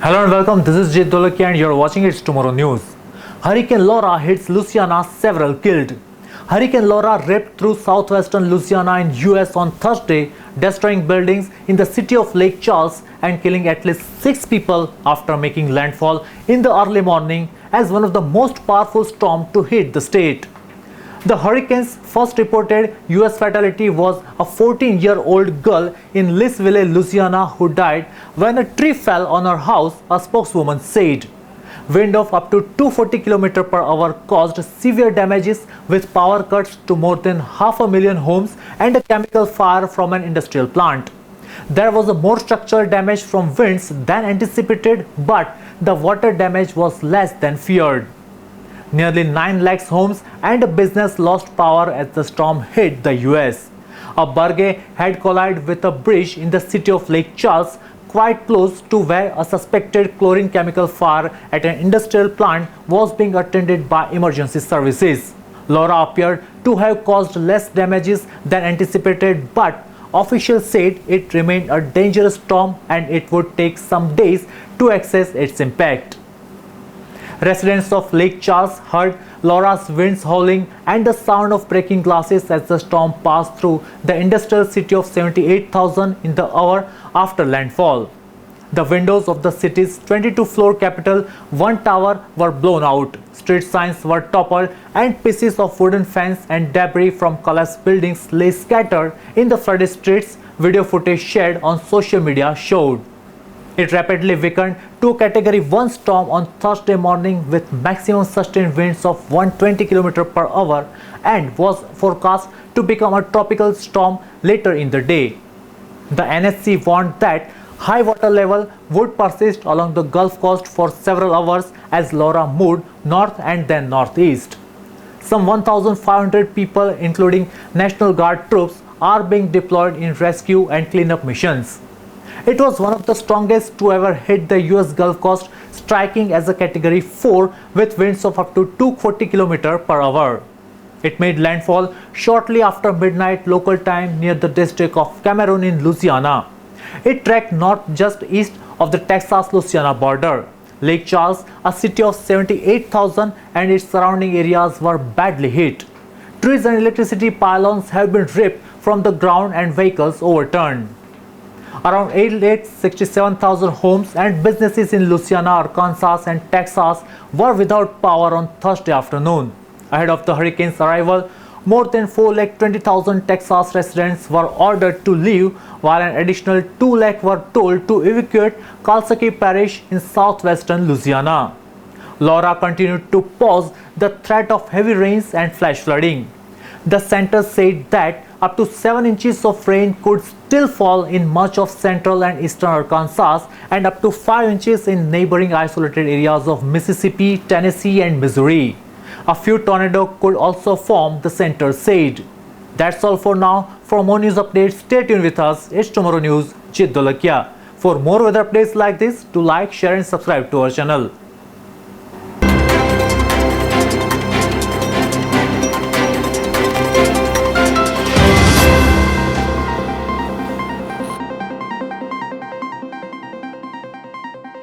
Hello and welcome. This is Jit Dolakia and you're watching It's Tomorrow News. Hurricane Laura hits Louisiana, several killed. Hurricane Laura ripped through southwestern Louisiana in US on Thursday, destroying buildings in the city of Lake Charles and killing at least 6 people after making landfall in the early morning as one of the most powerful storms to hit the state. The hurricane's first reported U.S. fatality was a 14-year-old girl in Liceville, Louisiana, who died when a tree fell on her house, a spokeswoman said. Wind of up to 240 km per hour caused severe damages with power cuts to more than 500,000 homes and a chemical fire from an industrial plant. There was more structural damage from winds than anticipated, but the water damage was less than feared. Nearly 9 lakhs homes and a business lost power as the storm hit the US. A barge had collided with a bridge in the city of Lake Charles, quite close to where a suspected chlorine chemical fire at an industrial plant was being attended by emergency services. Laura appeared to have caused less damages than anticipated, but officials said it remained a dangerous storm and it would take some days to assess its impact. Residents of Lake Charles heard Laura's winds howling and the sound of breaking glasses as the storm passed through the industrial city of 78,000 in the hour after landfall. The windows of the city's 22-floor Capitol One tower were blown out, street signs were toppled, and pieces of wooden fence and debris from collapsed buildings lay scattered in the flooded streets, video footage shared on social media showed. It rapidly weakened to a Category 1 storm on Thursday morning with maximum sustained winds of 120 km per hour and was forecast to become a tropical storm later in the day. The NHC warned that high water level would persist along the Gulf Coast for several hours as Laura moved north and then northeast. Some 1,500 people, including National Guard troops, are being deployed in rescue and cleanup missions. It was one of the strongest to ever hit the US Gulf Coast, striking as a Category 4 with winds of up to 240 km per hour. It made landfall shortly after midnight local time near the district of Cameron in Louisiana. It tracked north just east of the Texas-Louisiana border. Lake Charles, a city of 78,000 and its surrounding areas were badly hit. Trees and electricity pylons have been ripped from the ground and vehicles overturned. Around 867,000 homes and businesses in Louisiana, Arkansas and Texas were without power on Thursday afternoon. Ahead of the hurricane's arrival, more than 420,000 Texas residents were ordered to leave, while an additional 2 lakh were told to evacuate Calsaki Parish in southwestern Louisiana. Laura continued to pose the threat of heavy rains and flash flooding. The center said that up to 7 inches of rain could still fall in much of central and eastern Arkansas and up to 5 inches in neighboring isolated areas of Mississippi, Tennessee and Missouri. A few tornadoes could also form, the center said. That's all for now. For more news updates, stay tuned with us. It's Tomorrow News, Jit Dolakia. For more weather updates like this, do like, share and subscribe to our channel.